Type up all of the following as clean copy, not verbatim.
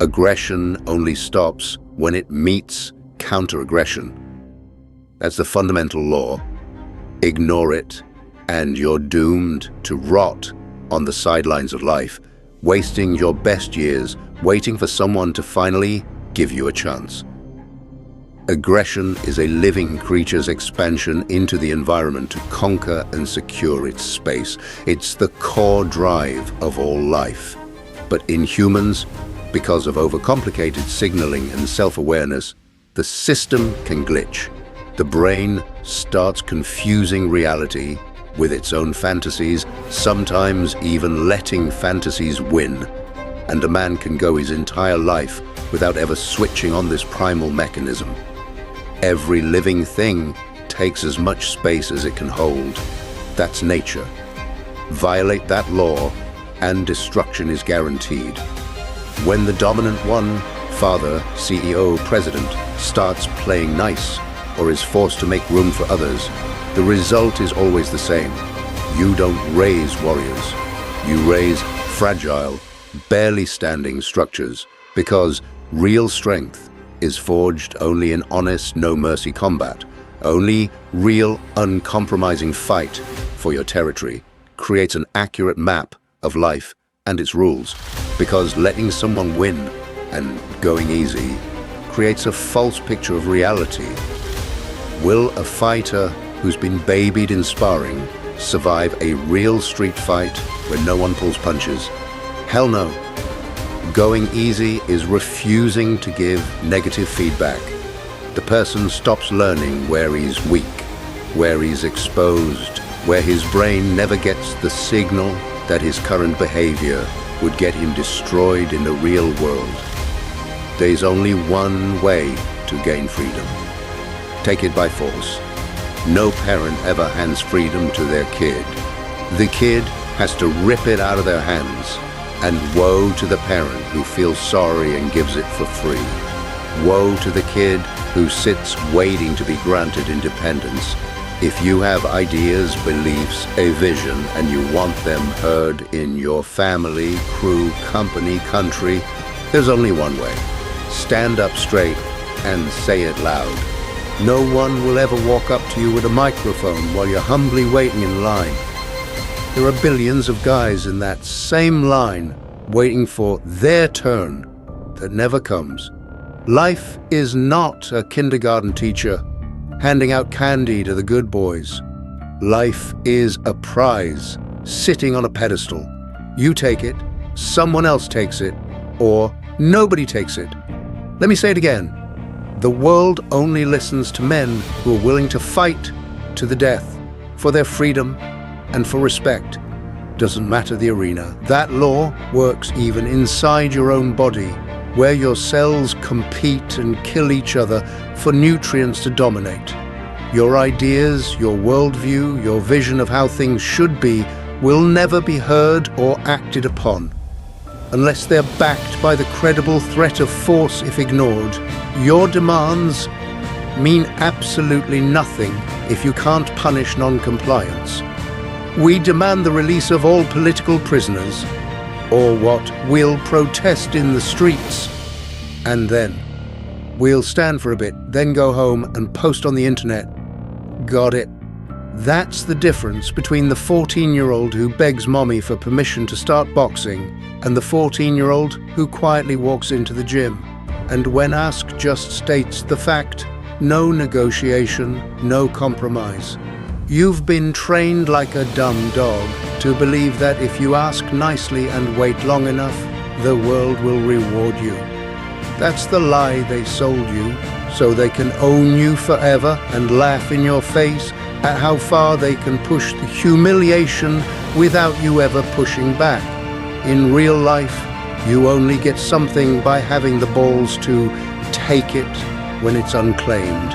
Aggression only stops when it meets counter-aggression. That's the fundamental law. Ignore it, and you're doomed to rot on the sidelines of life, wasting your best years waiting for someone to finally give you a chance. Aggression is a living creature's expansion into the environment to conquer and secure its space. It's the core drive of all life. But in humans, because of overcomplicated signaling and self-awareness, the system can glitch. The brain starts confusing reality with its own fantasies, sometimes even letting fantasies win. And a man can go his entire life without ever switching on this primal mechanism. Every living thing takes as much space as it can hold. That's nature. Violate that law, and destruction is guaranteed. When the dominant one, father, CEO, president, starts playing nice or is forced to make room for others, the result is always the same. You don't raise warriors. You raise fragile, barely standing structures, because real strength is forged only in honest, no-mercy combat. Only real, uncompromising fight for your territory creates an accurate map of life and its rules, because letting someone win and going easy creates a false picture of reality. Will a fighter who's been babied in sparring survive a real street fight where no one pulls punches? Hell no. Going easy is refusing to give negative feedback. The person stops learning where he's weak, where he's exposed, where his brain never gets the signal that his current behavior would get him destroyed in the real world. There's only one way to gain freedom. Take it by force. No parent ever hands freedom to their kid. The kid has to rip it out of their hands. And woe to the parent who feels sorry and gives it for free. Woe to the kid who sits waiting to be granted independence. If you have ideas, beliefs, a vision, and you want them heard in your family, crew, company, country, there's only one way. Stand up straight and say it loud. No one will ever walk up to you with a microphone while you're humbly waiting in line. There are billions of guys in that same line waiting for their turn that never comes. Life is not a kindergarten teacher handing out candy to the good boys. Life is a prize sitting on a pedestal. You take it, someone else takes it, or nobody takes it. Let me say it again. The world only listens to men who are willing to fight to the death for their freedom and for respect. Doesn't matter the arena. That law works even inside your own body, where your cells compete and kill each other for nutrients to dominate. Your ideas, your worldview, your vision of how things should be will never be heard or acted upon unless they're backed by the credible threat of force if ignored. Your demands mean absolutely nothing if you can't punish non-compliance. We demand the release of all political prisoners, or what, we'll protest in the streets. And then, we'll stand for a bit, then go home and post on the internet. Got it? That's the difference between the 14-year-old who begs mommy for permission to start boxing and the 14-year-old who quietly walks into the gym and when asked just states the fact. No negotiation, no compromise. You've been trained like a dumb dog to believe that if you ask nicely and wait long enough, the world will reward you. That's the lie they sold you, so they can own you forever and laugh in your face at how far they can push the humiliation without you ever pushing back. In real life, you only get something by having the balls to take it when it's unclaimed,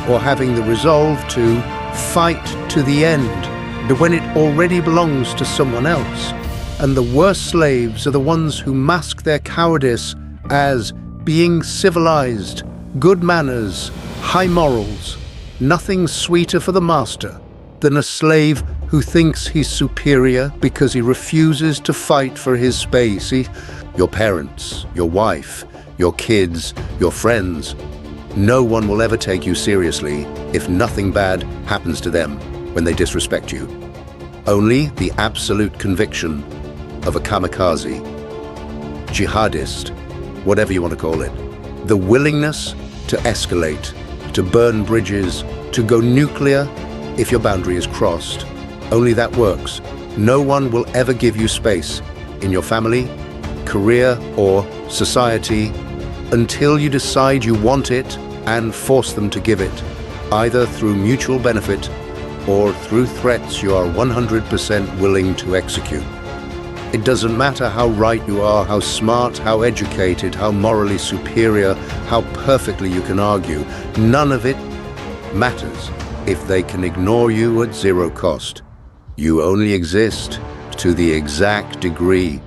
or having the resolve to fight to the end when it already belongs to someone else. And the worst slaves are the ones who mask their cowardice as being civilized, good manners, high morals. Nothing sweeter for the master than a slave who thinks he's superior because he refuses to fight for his space. Your parents, your wife, your kids, your friends. No one will ever take you seriously if nothing bad happens to them when they disrespect you. Only the absolute conviction of a kamikaze, jihadist, whatever you want to call it. The willingness to escalate, to burn bridges, to go nuclear if your boundary is crossed. Only that works. No one will ever give you space in your family, career, or society until you decide you want it and force them to give it, either through mutual benefit or through threats you are 100% willing to execute. It doesn't matter how right you are, how smart, how educated, how morally superior, how perfectly you can argue. None of it matters if they can ignore you at zero cost. You only exist to the exact degree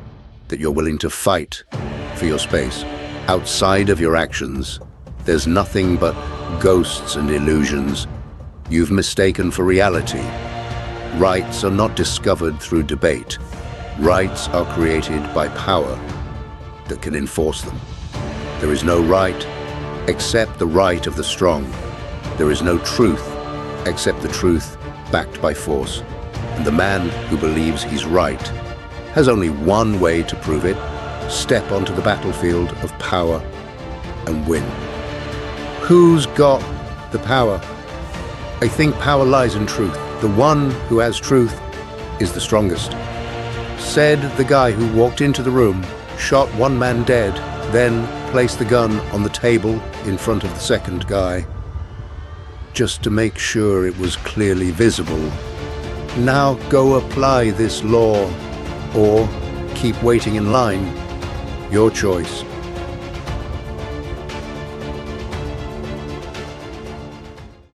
that you're willing to fight for your space. Outside of your actions, there's nothing but ghosts and illusions you've mistaken for reality. Rights are not discovered through debate. Rights are created by power that can enforce them. There is no right except the right of the strong. There is no truth except the truth backed by force. And the man who believes he's right has only one way to prove it: step onto the battlefield of power and win. Who's got the power? I think power lies in truth. The one who has truth is the strongest. Said the guy who walked into the room, shot one man dead, then placed the gun on the table in front of the second guy, just to make sure it was clearly visible. Now go apply this law, or keep waiting in line. Your choice.